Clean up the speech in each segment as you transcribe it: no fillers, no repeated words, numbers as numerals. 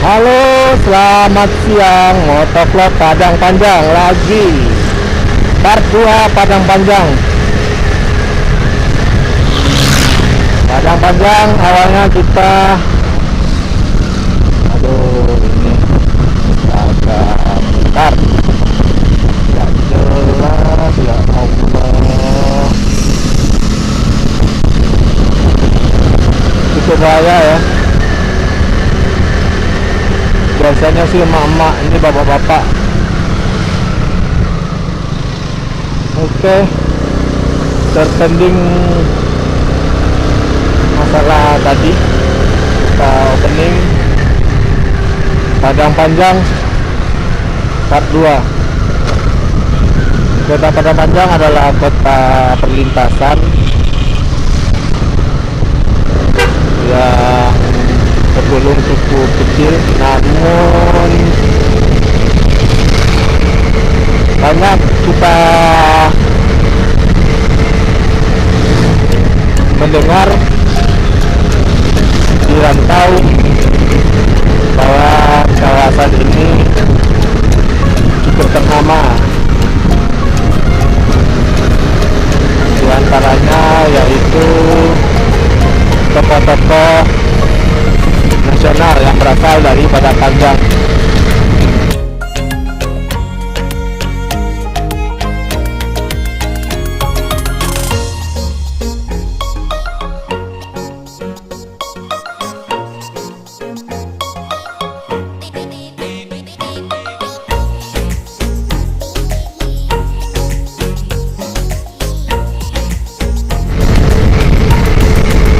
Halo, selamat siang. Motovlog Padang Panjang lagi. Part 2 Padang Panjang. Padang Panjang awalnya kita ini agak bentar. Gak jelas ya Allah. Cukup bahaya ya. Biasanya sih emak-emak, ini bapak-bapak. Oke, terpending masalah tadi. Kita opening Padang Panjang part 2. Kota Padang Panjang adalah kota perlintasan yang tergolong cukup kecil, namun banyak kita mendengar di rantau bahwa kawasan ini cukup ternama. Di antaranya yaitu tokoh-tokoh nasional yang berasal dari Padang Panjang.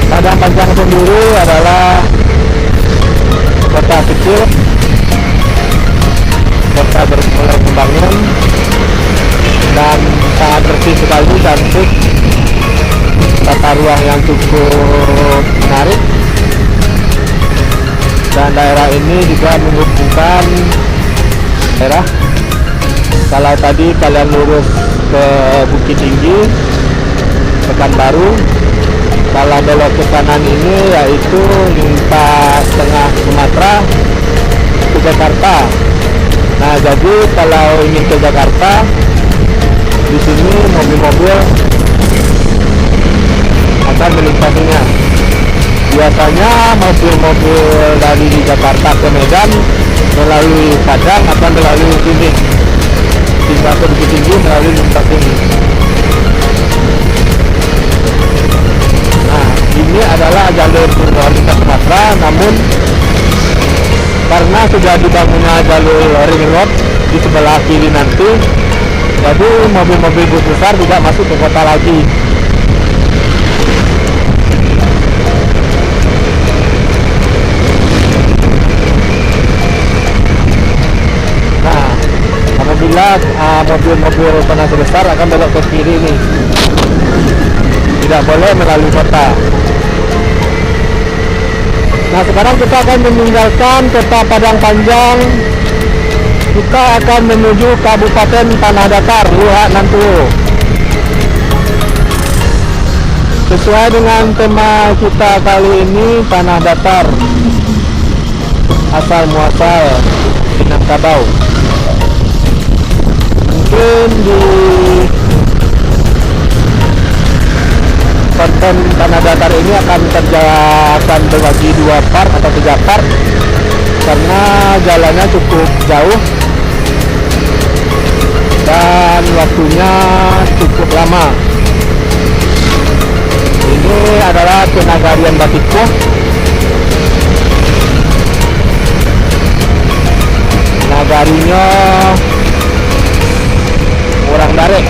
Padang Panjang sendiri adalah kota kecil, kota mulai membangun dan sangat bersih sekali, cantik, tata ruang yang cukup menarik, dan daerah ini juga menghubungkan daerah. Kalau tadi kalian lurus ke Bukit Tinggi, Pekanbaru, kalau belok ke kanan ini yaitu lintas tengah Sumatera ke Jakarta. Nah, jadi kalau ingin ke Jakarta, di sini mobil-mobil akan melintasinya. Biasanya mobil-mobil dari Jakarta ke Medan melalui Padang akan melalui sini, hingga ke Bukit Tinggi melalui lintas ini. Ini adalah jalur lintas Sumatera, namun karena sudah dibangunnya jalur ring road di sebelah kiri nanti, jadi mobil-mobil bus besar tidak masuk ke kota lagi. Nah, apabila mobil-mobil tonase besar akan belok ke kiri nih, tidak boleh melalui kota. Nah, sekarang kita akan meninggalkan kota Padang Panjang. Kita akan menuju Kabupaten Tanah Datar, Luhak Nantuo. Sesuai dengan tema kita kali ini, Tanah Datar, asal muasal Minangkabau. Mungkin di konten Tanah Datar ini akan berbagi 2 part atau 3 part karena jalannya cukup jauh dan waktunya cukup lama. Ini adalah Nagarian Batikpo. Nagarinya orang Darek.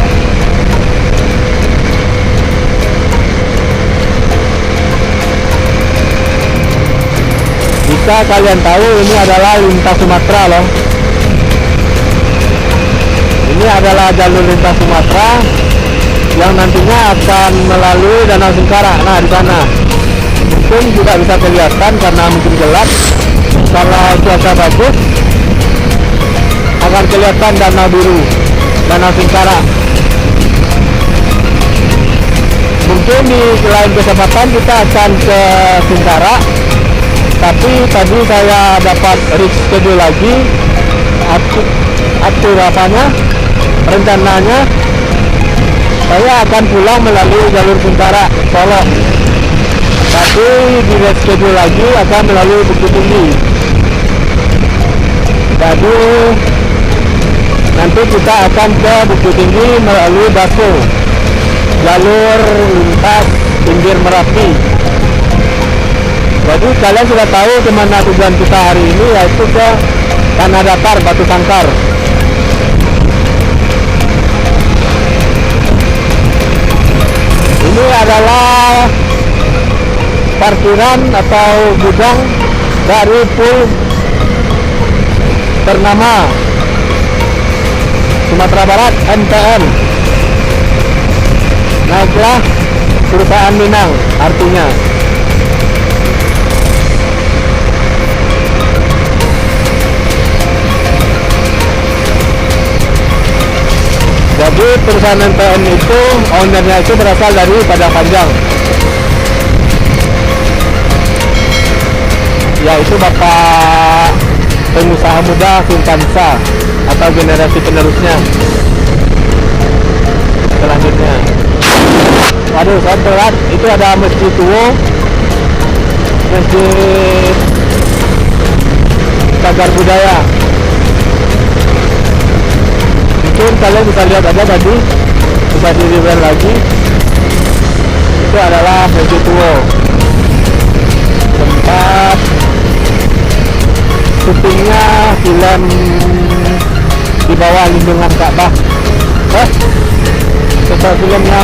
Jika kalian tahu, ini adalah lintas Sumatera loh. Ini adalah jalur lintas Sumatera yang nantinya akan melalui Danau Singkarak. Nah, di sana mungkin juga bisa kelihatan karena mungkin gelap. Kalau cuaca bagus akan kelihatan Danau Biru, Danau Singkarak. Mungkin di lain kesempatan kita akan ke Singkarak Tapi tadi saya dapat reschedule lagi, atur rencananya saya akan pulang melalui jalur Singkarak Solo, tapi di reschedule lagi akan melalui Bukit Tinggi. Jadi nanti kita akan ke Bukit Tinggi melalui Baso, jalur lintas pinggir Merapi. Jadi kalian sudah tahu kemana tujuan kita hari ini, yaitu ke Tanah Datar Batu Sangkar. Ini adalah parkiran atau gudang dari pool ternama Sumatera Barat, MTM. Naiklah perusahaan Minang artinya. Jadi perusahaan MTM itu, ownernya itu berasal dari Padang Panjang, yaitu Bapak pengusaha muda Sultansa atau generasi penerusnya selanjutnya. Waduh, saya telat. Itu ada Masjid Tuwo, Masjid Cagar Budaya. Mungkin kalian bisa lihat aja tadi, bisa di rewind lagi. Itu adalah Masjid Tuwo, tempat syutingnya film Di Bawah Lindungan Ka'bah. Setelah filmnya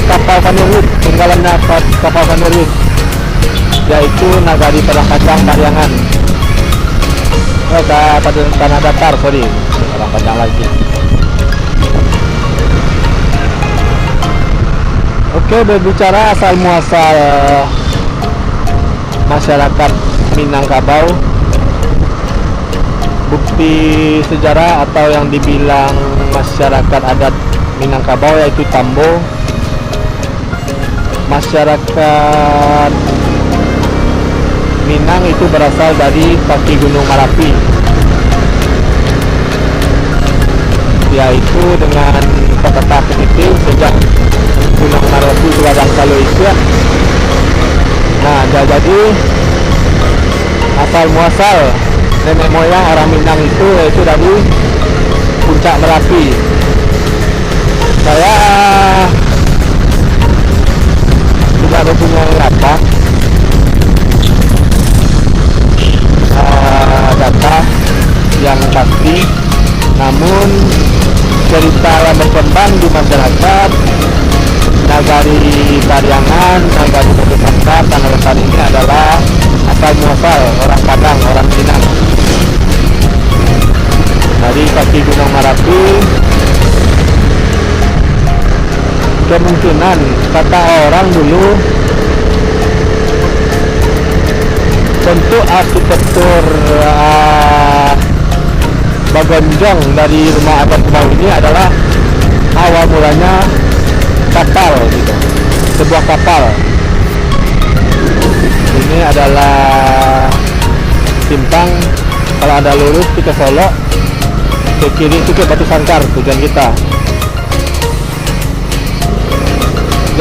Kapal Vanderlip, tinggalannya Kapal Vanderlip, yaitu Nagari Padang Panjang Pariangan. Pada Tanah Datar, sorry, Padang Panjang lagi. Oke, berbicara asal muasal masyarakat Minangkabau, bukti sejarah atau yang dibilang masyarakat adat Minangkabau yaitu Tambo. Masyarakat Minang itu berasal dari kaki Gunung Merapi, yaitu dengan peta peniti sejak Gunung Merapi Suwadang Salo itu. Nah, jadi asal muasal nenek moyang orang Minang itu yaitu dari puncak Merapi. Saya tidak mempunyai data yang pasti, namun cerita yang berkembang di masyarakat Nagari Pariangan, Nagari Batu Sangkar, Tanah Datar ini adalah asal muasal orang Padang, orang Minang. Dari kaki Gunung Merapi, kemungkinan kata orang dulu bentuk arsitektur bagonjong dari rumah adat Kebau ini adalah awal mulanya kapal gitu, sebuah kapal. Ini adalah simpang, kalau ada lurus ke Solo, ke kiri itu ke Batu Sangkar tujuan kita.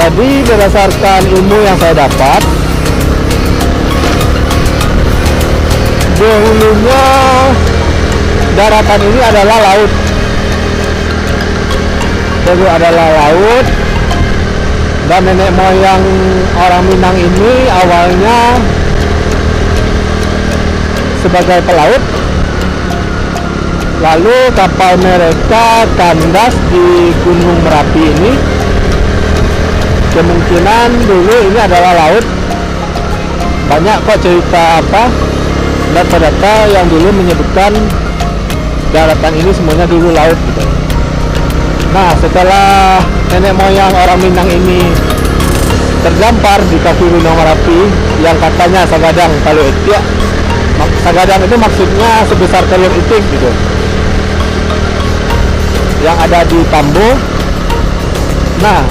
Jadi berdasarkan ilmu yang saya dapat, dahulunya daratan ini adalah laut. Dulu adalah laut, dan nenek moyang orang Minang ini awalnya sebagai pelaut. Lalu kapal mereka kandas di Gunung Merapi ini. Kemungkinan dulu ini adalah laut. Banyak kok cerita data-data yang dulu menyebutkan daratan ini semuanya dulu laut gitu. Nah, setelah nenek moyang orang Minang ini terdampar di kaki Gunung Merapi yang katanya Sagadang Talu Itik. Sagadang itu maksudnya sebesar telur itik gitu, yang ada di Tambo. Nah,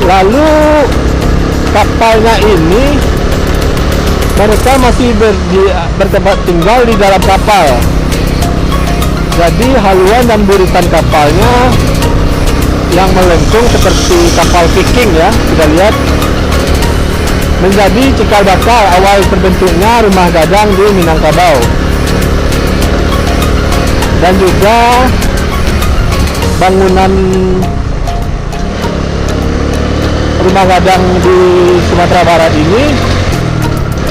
lalu kapalnya ini mereka masih bertempat tinggal di dalam kapal. Jadi haluan dan buritan kapalnya yang melengkung seperti kapal Viking ya, kita lihat, menjadi cikal bakal awal terbentuknya rumah gadang di Minangkabau. Dan juga bangunan rumah gadang di Sumatera Barat ini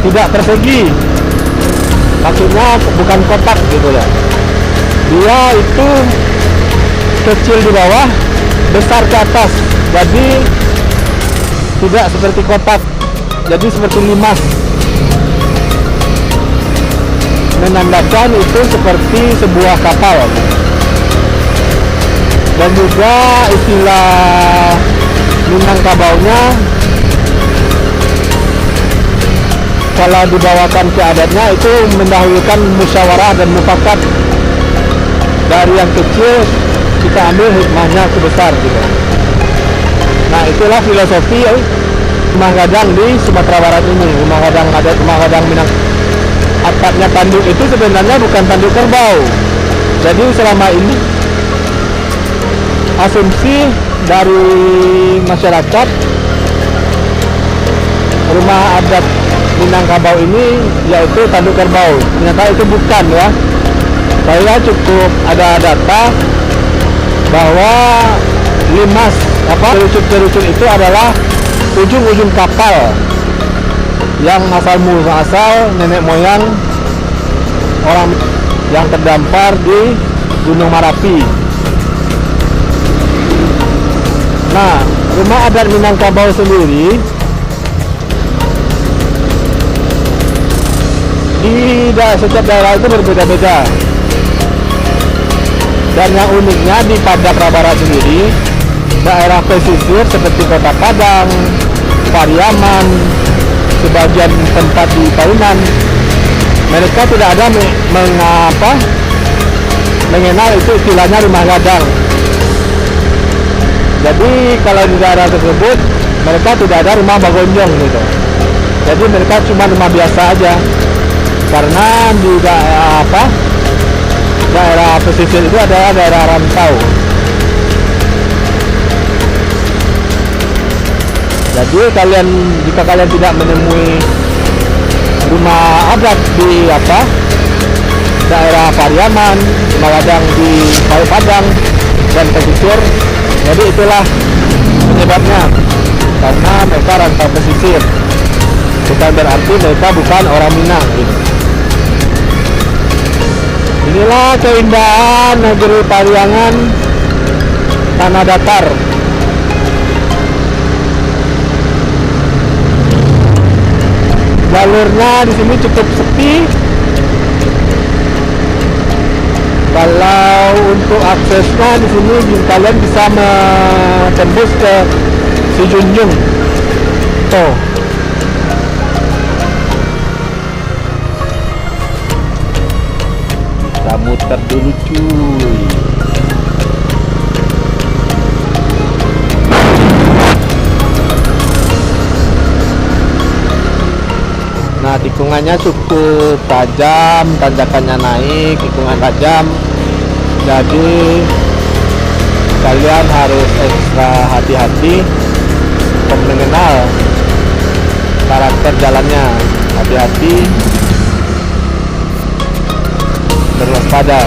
tidak persegi, maksudnya bukan kotak gitu ya. Dia itu kecil di bawah, besar ke atas, jadi tidak seperti kotak, jadi seperti limas, menandakan itu seperti sebuah kapal. Dan juga istilah Minangkabaunya kalau dibawakan ke adatnya itu mendahulukan musyawarah dan mufakat. Dari yang kecil kita ambil hikmahnya ke besar gitu. Nah, itulah filosofi rumah gadang di Sumatera Barat ini. Rumah gadang adat, rumah gadang Minang. Atapnya tanduk itu sebenarnya bukan tanduk kerbau. Jadi selama ini asumsi dari masyarakat rumah adat Minangkabau ini yaitu tanduk kerbau. Ternyata itu bukan ya. Saya cukup ada data bahwa limas kerucut-kerucut itu adalah ujung-ujung kapal yang asal muasal nenek moyang orang yang terdampar di Gunung Marapi. Nah, rumah adat Minangkabau sendiri di setiap daerah itu berbeda-beda. Dan yang uniknya di Padang Barat sendiri, daerah pesisir seperti Kota Padang, Pariaman, sebagian tempat di Painan, mereka tidak ada mengenal itu istilahnya rumah gadang. Jadi kalau di daerah tersebut mereka tidak ada rumah bagonjong gitu. Jadi mereka cuma rumah biasa aja. Karena di daerah pesisir itu adalah daerah rantau. Jadi jika kalian tidak menemui rumah adat di daerah Pariaman, rumah gadang di Padang dan pesisir, jadi itulah penyebabnya, karena mereka rantau pesisir, bukan berarti mereka bukan orang Minang gitu. Inilah keindahan negeri Pariangan, tanah datar. Jalurnya di sini cukup sepi. Kalau untuk aksesnya di sini kalian bisa tembus ke Sijunjung. Tuh. Kita muter dulu cuy. Nah, tikungannya cukup tajam, tanjakannya naik, tikungan tajam. Jadi kalian harus ekstra hati-hati untuk mengenal karakter jalannya. Hati-hati, berwaspada.